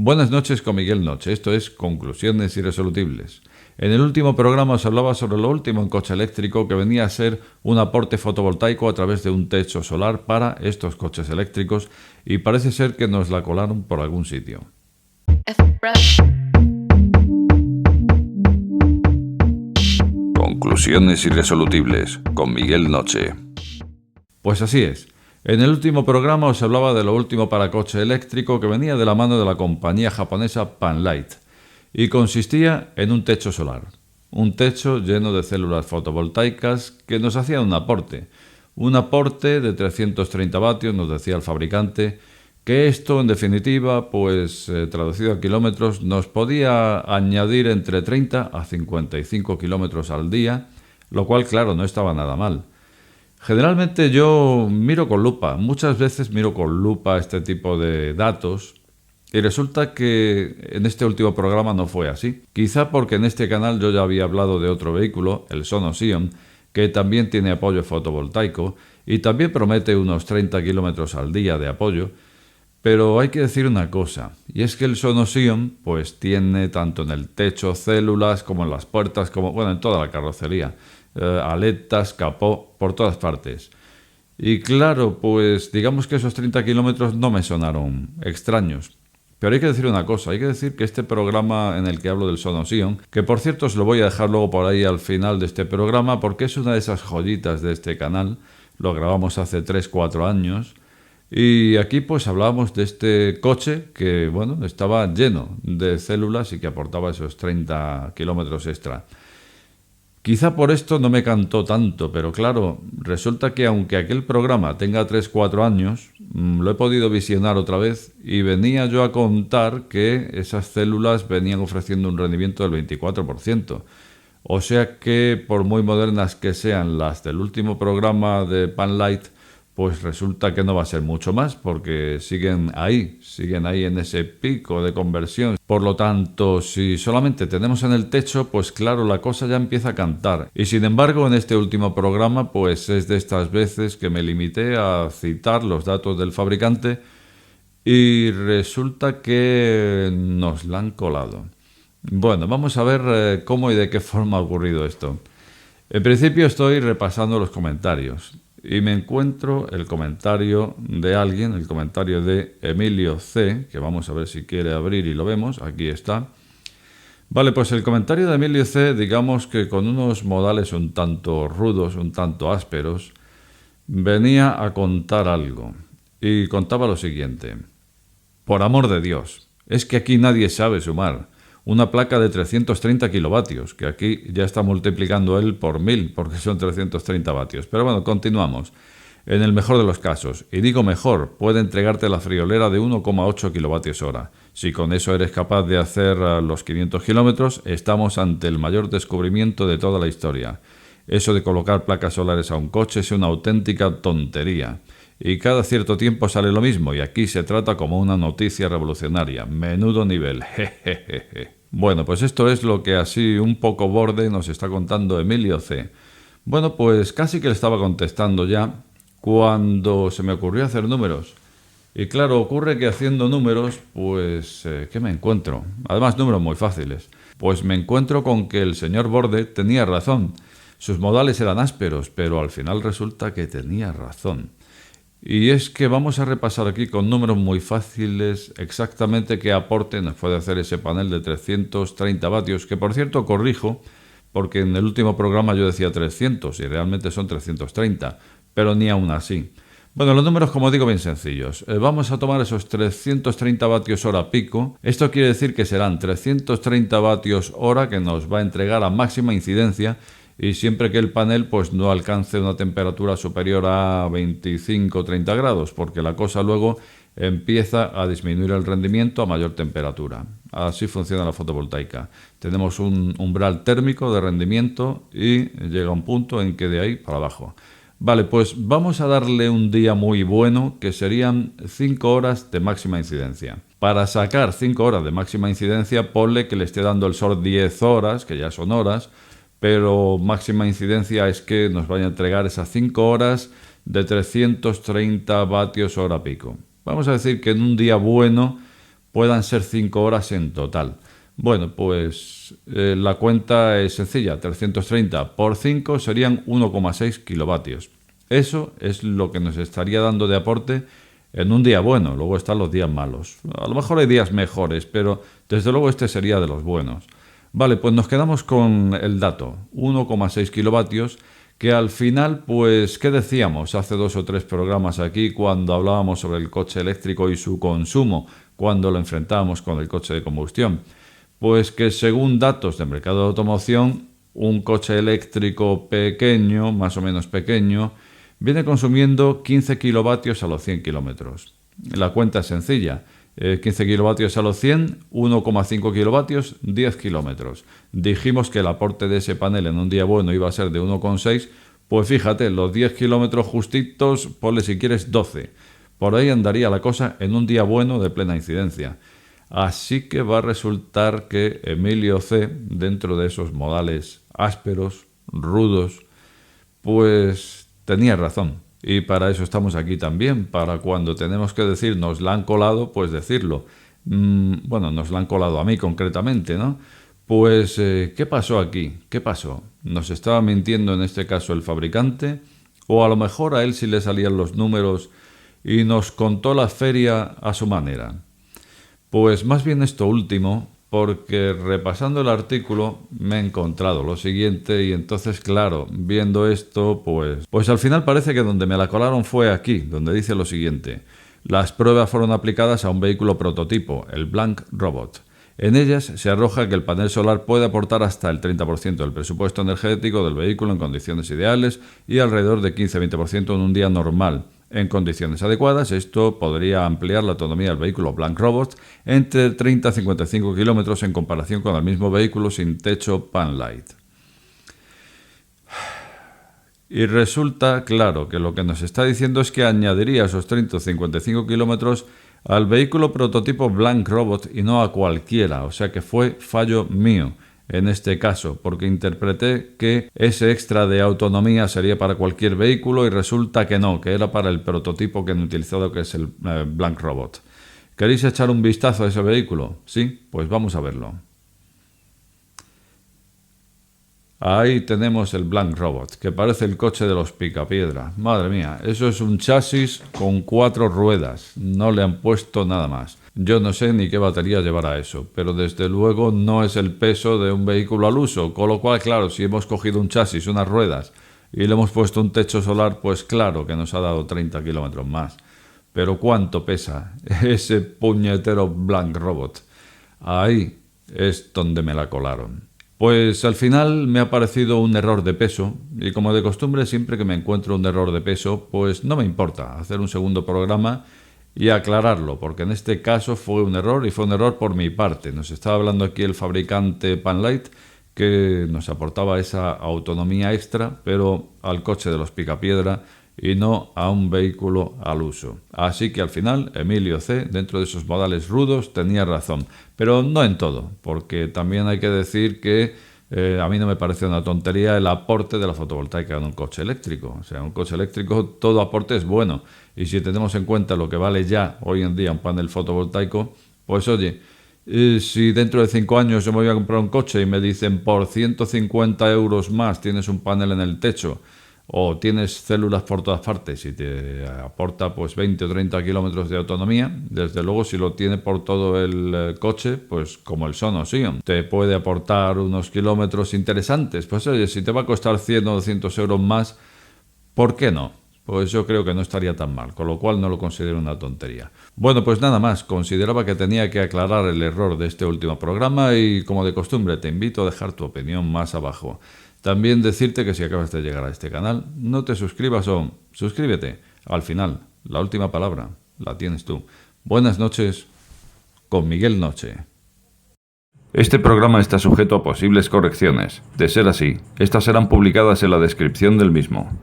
Buenas noches con Miguel Noche, esto es Conclusiones Irresolubles. En el último programa os hablaba sobre lo último en coche eléctrico, que venía a ser un aporte fotovoltaico a través de un techo solar para estos coches eléctricos, y parece ser que nos la colaron por algún sitio. Conclusiones Irresolubles con Miguel Noche. Pues así es. En el último programa os hablaba de lo último para coche eléctrico, que venía de la mano de la compañía japonesa Panlight y consistía en un techo solar. Un techo lleno de células fotovoltaicas que nos hacían un aporte. Un aporte de 330 vatios, nos decía el fabricante, que esto en definitiva, traducido a kilómetros, nos podía añadir entre 30 a 55 kilómetros al día, lo cual, claro, no estaba nada mal. Generalmente yo miro con lupa, muchas veces miro con lupa este tipo de datos, y resulta que en este último programa no fue así. Quizá porque en este canal yo ya había hablado de otro vehículo, el Sonos Ion, que también tiene apoyo fotovoltaico y también promete unos 30 kilómetros al día de apoyo. Pero hay que decir una cosa, y es que el Sonos Ion tiene tanto en el techo células como en las puertas, como en toda la carrocería. Aletas, capó, por todas partes. Y claro, digamos que esos 30 kilómetros no me sonaron extraños. Pero hay que decir una cosa, hay que decir que este programa en el que hablo del Sonos Ion, que por cierto os lo voy a dejar luego por ahí al final de este programa, porque es una de esas joyitas de este canal, lo grabamos hace 3-4 años, y aquí hablábamos de este coche que, estaba lleno de células y que aportaba esos 30 kilómetros extra. Quizá por esto no me cantó tanto, pero claro, resulta que aunque aquel programa tenga 3-4 años, lo he podido visionar otra vez y venía yo a contar que esas células venían ofreciendo un rendimiento del 24%. O sea que, por muy modernas que sean las del último programa de Panlight, resulta que no va a ser mucho más, porque siguen ahí en ese pico de conversión. Por lo tanto, si solamente tenemos en el techo, claro, la cosa ya empieza a cantar. Y sin embargo, en este último programa, es de estas veces que me limité a citar los datos del fabricante y resulta que nos la han colado. Bueno, vamos a ver cómo y de qué forma ha ocurrido esto. En principio estoy repasando los comentarios y me encuentro el comentario de alguien, el comentario de Emilio C, que vamos a ver si quiere abrir y lo vemos, aquí está. Vale, el comentario de Emilio C, digamos que con unos modales un tanto rudos, un tanto ásperos, venía a contar algo y contaba lo siguiente. Por amor de Dios, es que aquí nadie sabe sumar. Una placa de 330 kilovatios, que aquí ya está multiplicando él por 1000, porque son 330 vatios. Pero bueno, continuamos. En el mejor de los casos, y digo mejor, puede entregarte la friolera de 1,8 kilovatios hora. Si con eso eres capaz de hacer los 500 kilómetros, estamos ante el mayor descubrimiento de toda la historia. Eso de colocar placas solares a un coche es una auténtica tontería. Y cada cierto tiempo sale lo mismo, y aquí se trata como una noticia revolucionaria. Menudo nivel, jejeje. Bueno, esto es lo que así un poco borde nos está contando Emilio C. Bueno, casi que le estaba contestando ya cuando se me ocurrió hacer números. Y claro, ocurre que haciendo números, ¿qué me encuentro? Además, números muy fáciles. Me encuentro con que el señor Borde tenía razón. Sus modales eran ásperos, pero al final resulta que tenía razón. Y es que vamos a repasar aquí con números muy fáciles exactamente qué aporte nos puede hacer ese panel de 330 vatios, que por cierto corrijo, porque en el último programa yo decía 300 y realmente son 330, pero ni aún así. Bueno, los números, como digo, bien sencillos. Vamos a tomar esos 330 vatios hora pico. Esto quiere decir que serán 330 vatios hora que nos va a entregar a máxima incidencia, y siempre que el panel no alcance una temperatura superior a 25-30 grados, porque la cosa luego empieza a disminuir el rendimiento a mayor temperatura. Así funciona la fotovoltaica. Tenemos un umbral térmico de rendimiento y llega un punto en que de ahí para abajo. Vale, vamos a darle un día muy bueno, que serían 5 horas de máxima incidencia. Para sacar 5 horas de máxima incidencia, ponle que le esté dando el sol 10 horas, que ya son horas, pero máxima incidencia es que nos vaya a entregar esas 5 horas de 330 vatios hora pico. Vamos a decir que en un día bueno puedan ser 5 horas en total. Bueno, pues la cuenta es sencilla, 330 por 5 serían 1,6 kilovatios. Eso es lo que nos estaría dando de aporte en un día bueno. Luego están los días malos. A lo mejor hay días mejores, pero desde luego este sería de los buenos. Vale, pues nos quedamos con el dato, 1,6 kilovatios, que al final, pues, ¿qué decíamos hace 2 o 3 programas aquí cuando hablábamos sobre el coche eléctrico y su consumo, cuando lo enfrentábamos con el coche de combustión? Pues que según datos del mercado de automoción, un coche eléctrico pequeño, más o menos pequeño, viene consumiendo 15 kilovatios a los 100 kilómetros. La cuenta es sencilla. 15 kilovatios a los 100, 1,5 kilovatios, 10 kilómetros. Dijimos que el aporte de ese panel en un día bueno iba a ser de 1,6, pues fíjate, los 10 kilómetros justitos, ponle si quieres 12. Por ahí andaría la cosa en un día bueno de plena incidencia. Así que va a resultar que Emilio C, dentro de esos modales ásperos, rudos, pues tenía razón. Y para eso estamos aquí también, para cuando tenemos que decir nos la han colado, pues decirlo. Bueno, nos la han colado a mí concretamente, ¿no? Pues, ¿qué pasó aquí? ¿Qué pasó? ¿Nos estaba mintiendo en este caso el fabricante? ¿O a lo mejor a él sí le salían los números y nos contó la feria a su manera? Pues más bien esto último, porque repasando el artículo me he encontrado lo siguiente y entonces, claro, viendo esto, pues al final parece que donde me la colaron fue aquí, donde dice lo siguiente. Las pruebas fueron aplicadas a un vehículo prototipo, el Blank Robot. En ellas se arroja que el panel solar puede aportar hasta el 30% del presupuesto energético del vehículo en condiciones ideales y alrededor de 15-20% en un día normal. En condiciones adecuadas, esto podría ampliar la autonomía del vehículo Blank Robot entre 30 a 55 kilómetros en comparación con el mismo vehículo sin techo Panlight. Y resulta claro que lo que nos está diciendo es que añadiría esos 30 o 55 kilómetros al vehículo prototipo Blank Robot y no a cualquiera, o sea que fue fallo mío en este caso, porque interpreté que ese extra de autonomía sería para cualquier vehículo y resulta que no, que era para el prototipo que han utilizado, que es el Blank Robot. ¿Queréis echar un vistazo a ese vehículo? Sí, pues vamos a verlo. Ahí tenemos el Blank Robot, que parece el coche de los Picapiedra. Madre mía, eso es un chasis con 4 ruedas, no le han puesto nada más. Yo no sé ni qué batería llevará eso, pero desde luego no es el peso de un vehículo al uso, con lo cual, claro, si hemos cogido un chasis, unas ruedas, y le hemos puesto un techo solar, pues claro que nos ha dado 30 kilómetros más. Pero ¿cuánto pesa ese puñetero Blank Robot? Ahí es donde me la colaron. Pues al final me ha parecido un error de peso y como de costumbre siempre que me encuentro un error de peso pues no me importa hacer un segundo programa y aclararlo porque en este caso fue un error y fue un error por mi parte. Nos estaba hablando aquí el fabricante Panlight que nos aportaba esa autonomía extra pero al coche de los Picapiedra y no a un vehículo al uso. Así que al final Emilio C, dentro de esos modales rudos, tenía razón. Pero no en todo, porque también hay que decir que a mí no me parece una tontería el aporte de la fotovoltaica en un coche eléctrico. O sea, un coche eléctrico, todo aporte es bueno. Y si tenemos en cuenta lo que vale ya hoy en día un panel fotovoltaico, pues oye, si dentro de 5 años yo me voy a comprar un coche y me dicen por 150 euros más tienes un panel en el techo, o tienes células por todas partes y te aporta pues 20 o 30 kilómetros de autonomía, desde luego si lo tiene por todo el coche, pues como el Sonos Ion, te puede aportar unos kilómetros interesantes. Pues oye, si te va a costar 100 o 200 euros más, ¿por qué no? Pues yo creo que no estaría tan mal, con lo cual no lo considero una tontería. Bueno, pues nada más, consideraba que tenía que aclarar el error de este último programa y como de costumbre te invito a dejar tu opinión más abajo. También decirte que si acabas de llegar a este canal, no te suscribas o suscríbete. Al final, la última palabra la tienes tú. Buenas noches, con Miguel Noche. Este programa está sujeto a posibles correcciones. De ser así, estas serán publicadas en la descripción del mismo.